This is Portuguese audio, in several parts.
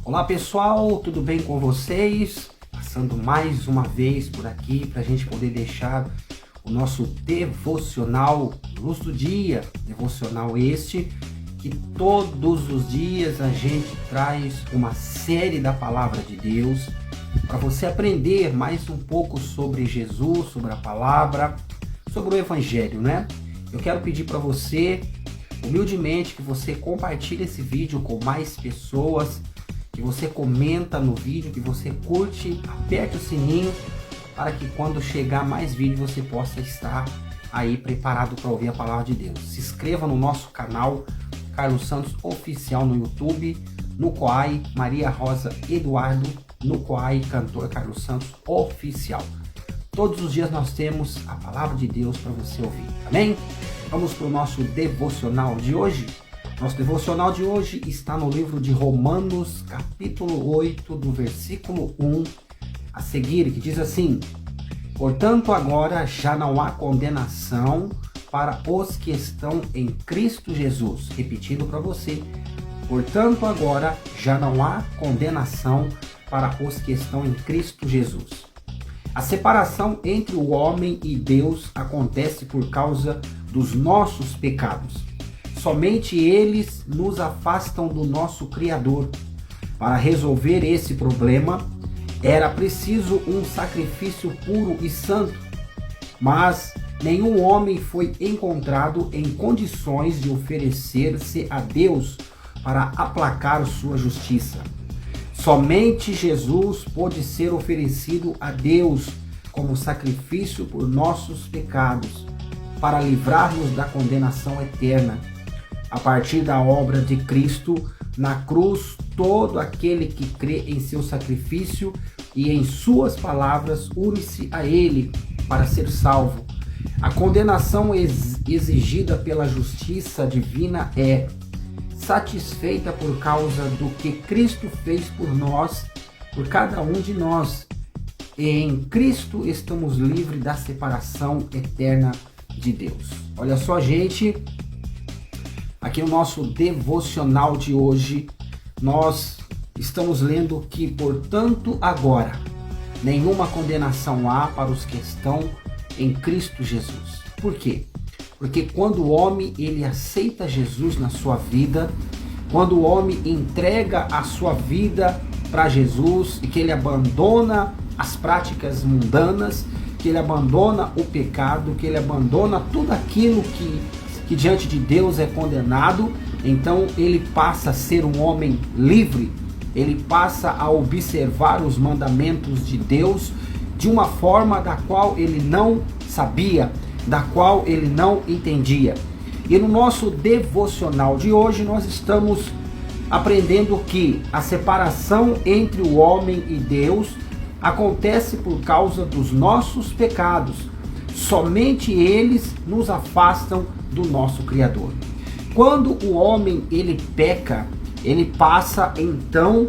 Olá pessoal, tudo bem com vocês? Passando mais uma vez por aqui para a gente poder deixar o nosso devocional Luz do Dia, devocional este que todos os dias a gente traz uma série da Palavra de Deus para você aprender mais um pouco sobre Jesus, sobre a Palavra, sobre o Evangelho, né? Eu quero pedir para você, humildemente, que você compartilhe esse vídeo com mais pessoas, que você comenta no vídeo, que você curte, aperte o sininho para que quando chegar mais vídeo você possa estar aí preparado para ouvir a palavra de Deus. Se inscreva no nosso canal Carlos Santos Oficial no YouTube, no Coai Maria Rosa Eduardo, no Coai Cantor Carlos Santos Oficial. Todos os dias nós temos a palavra de Deus para você ouvir, amém? Vamos para o nosso devocional de hoje. Nosso devocional de hoje está no livro de Romanos, capítulo 8, do versículo 1 a seguir, que diz assim: portanto, agora já não há condenação para os que estão em Cristo Jesus. Repetindo para você: portanto, agora já não há condenação para os que estão em Cristo Jesus. A separação entre o homem e Deus acontece por causa dos nossos pecados. Somente eles nos afastam do nosso Criador. Para resolver esse problema, era preciso um sacrifício puro e santo, mas nenhum homem foi encontrado em condições de oferecer-se a Deus para aplacar sua justiça. Somente Jesus pôde ser oferecido a Deus como sacrifício por nossos pecados, para livrar-nos da condenação eterna. A partir da obra de Cristo na cruz, todo aquele que crê em seu sacrifício e em suas palavras une-se a ele para ser salvo. A condenação exigida pela justiça divina é satisfeita por causa do que Cristo fez por nós, por cada um de nós. Em Cristo estamos livres da separação eterna de Deus. Olha só, gente, aqui no nosso devocional de hoje, nós estamos lendo que, portanto, agora, nenhuma condenação há para os que estão em Cristo Jesus. Por quê? Porque quando o homem ele aceita Jesus na sua vida, quando o homem entrega a sua vida para Jesus e que ele abandona as práticas mundanas, que ele abandona o pecado, que ele abandona tudo aquilo que diante de Deus é condenado, então ele passa a ser um homem livre, ele passa a observar os mandamentos de Deus de uma forma da qual ele não sabia, da qual ele não entendia. E no nosso devocional de hoje nós estamos aprendendo que a separação entre o homem e Deus acontece por causa dos nossos pecados. Somente eles nos afastam do nosso Criador. Quando o homem ele peca, ele passa então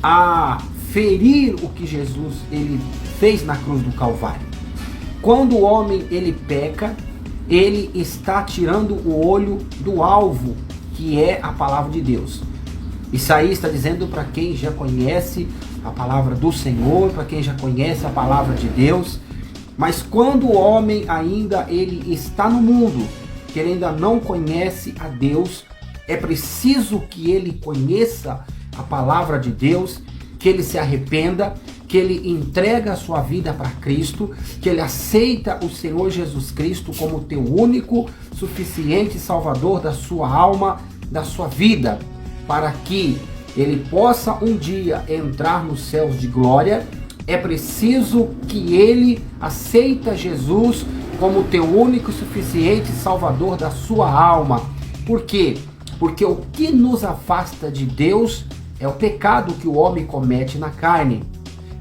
a ferir o que Jesus ele fez na cruz do Calvário. Quando o homem ele peca, ele está tirando o olho do alvo, que é a palavra de Deus. Isso aí está dizendo para quem já conhece a palavra do Senhor, para quem já conhece a palavra de Deus. Mas quando o homem ainda ele está no mundo, que ele ainda não conhece a Deus, é preciso que ele conheça a palavra de Deus, que ele se arrependa, que ele entrega a sua vida para Cristo, que ele aceita o Senhor Jesus Cristo como teu único, suficiente Salvador da sua alma, da sua vida, para que ele possa um dia entrar nos céus de glória. É preciso que ele aceita Jesus como teu único e suficiente Salvador da sua alma. Por quê? Porque o que nos afasta de Deus é o pecado que o homem comete na carne.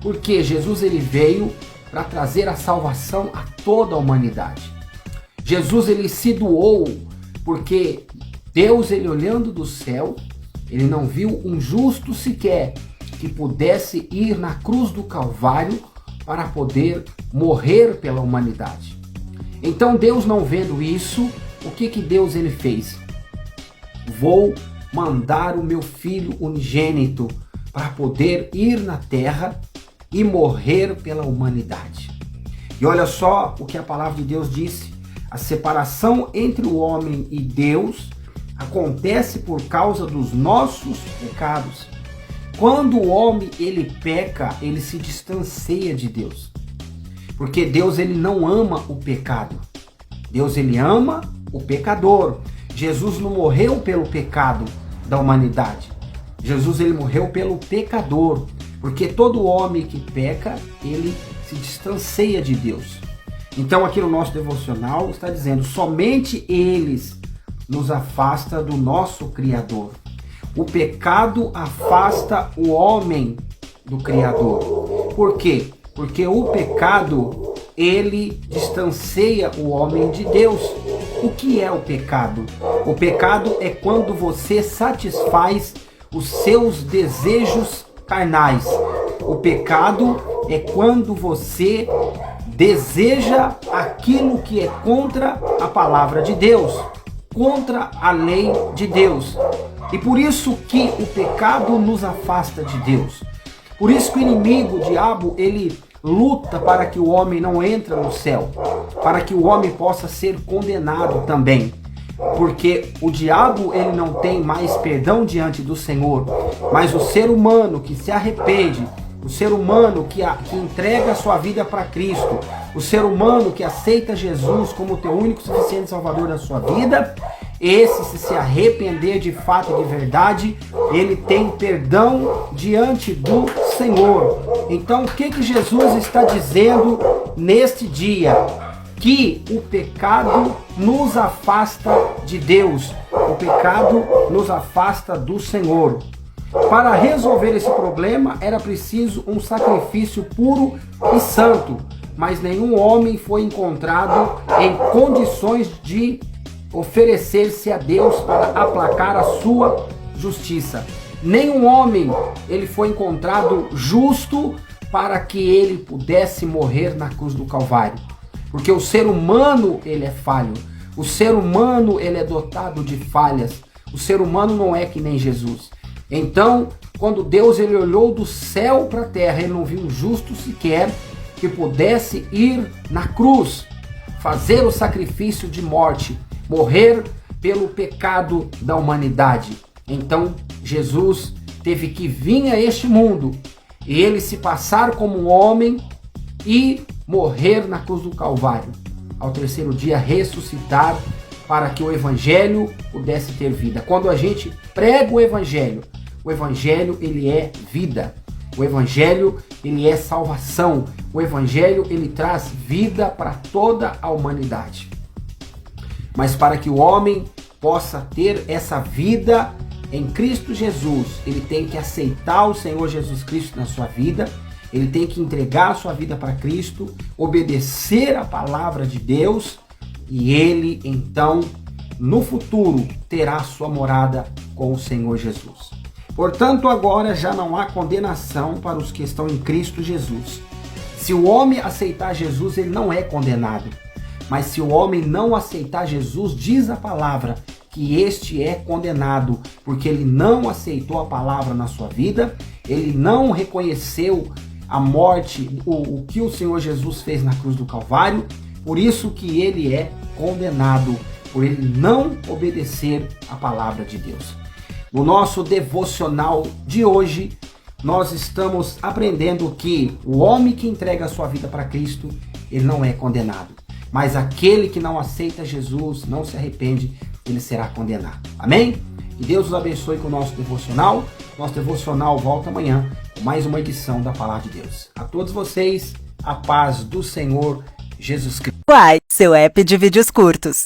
Porque Jesus ele veio para trazer a salvação a toda a humanidade. Jesus ele se doou porque Deus ele olhando do céu, ele não viu um justo sequer que pudesse ir na cruz do Calvário para poder morrer pela humanidade. Então Deus, não vendo isso, o que Deus ele fez? Vou mandar o meu filho unigênito para poder ir na terra e morrer pela humanidade. E olha só o que a palavra de Deus disse: a separação entre o homem e Deus acontece por causa dos nossos pecados. Quando o homem ele peca, ele se distancia de Deus. Porque Deus ele não ama o pecado. Deus ele ama o pecador. Jesus não morreu pelo pecado da humanidade. Jesus ele morreu pelo pecador. Porque todo homem que peca, ele se distancia de Deus. Então aqui no nosso devocional está dizendo: somente eles nos afasta do nosso Criador. O pecado afasta o homem do Criador. Por quê? Porque o pecado, ele distancia o homem de Deus. O que é o pecado? O pecado é quando você satisfaz os seus desejos carnais. O pecado é quando você deseja aquilo que é contra a palavra de Deus, contra a lei de Deus. E por isso que o pecado nos afasta de Deus. Por isso que o inimigo, o diabo, ele luta para que o homem não entre no céu, para que o homem possa ser condenado também. Porque o diabo ele não tem mais perdão diante do Senhor, mas o ser humano que se arrepende, o ser humano que entrega a sua vida para Cristo, o ser humano que aceita Jesus como teu único e suficiente Salvador da sua vida, esse, se arrepender de fato e de verdade, ele tem perdão diante do Senhor. Então o que Jesus está dizendo neste dia? Que o pecado nos afasta de Deus, o pecado nos afasta do Senhor. Para resolver esse problema era preciso um sacrifício puro e santo, mas nenhum homem foi encontrado em condições de oferecer-se a Deus para aplacar a sua justiça. Nenhum homem ele foi encontrado justo para que ele pudesse morrer na cruz do Calvário. Porque o ser humano ele é falho, o ser humano ele é dotado de falhas, o ser humano não é que nem Jesus. Então, quando Deus ele olhou do céu para a terra, ele não viu um justo sequer que pudesse ir na cruz, fazer o sacrifício de morte, morrer pelo pecado da humanidade. Então, Jesus teve que vir a este mundo e ele se passar como um homem e morrer na cruz do Calvário. Ao terceiro dia ressuscitar para que o evangelho pudesse ter vida. Quando a gente prega o evangelho ele é vida. O evangelho ele é salvação. O evangelho ele traz vida para toda a humanidade. Mas para que o homem possa ter essa vida em Cristo Jesus, ele tem que aceitar o Senhor Jesus Cristo na sua vida, ele tem que entregar a sua vida para Cristo, obedecer a palavra de Deus, e ele então, no futuro, terá sua morada com o Senhor Jesus. Portanto, agora já não há condenação para os que estão em Cristo Jesus. Se o homem aceitar Jesus, ele não é condenado. Mas se o homem não aceitar Jesus, diz a palavra que este é condenado, porque ele não aceitou a palavra na sua vida, ele não reconheceu a morte, o que o Senhor Jesus fez na cruz do Calvário, por isso que ele é condenado, por ele não obedecer a palavra de Deus. No nosso devocional de hoje, nós estamos aprendendo que o homem que entrega a sua vida para Cristo, ele não é condenado. Mas aquele que não aceita Jesus, não se arrepende, ele será condenado. Amém? Que Deus os abençoe com o nosso devocional. Nosso devocional volta amanhã com mais uma edição da Palavra de Deus. A todos vocês, a paz do Senhor Jesus Cristo. Quai, seu app de vídeos curtos.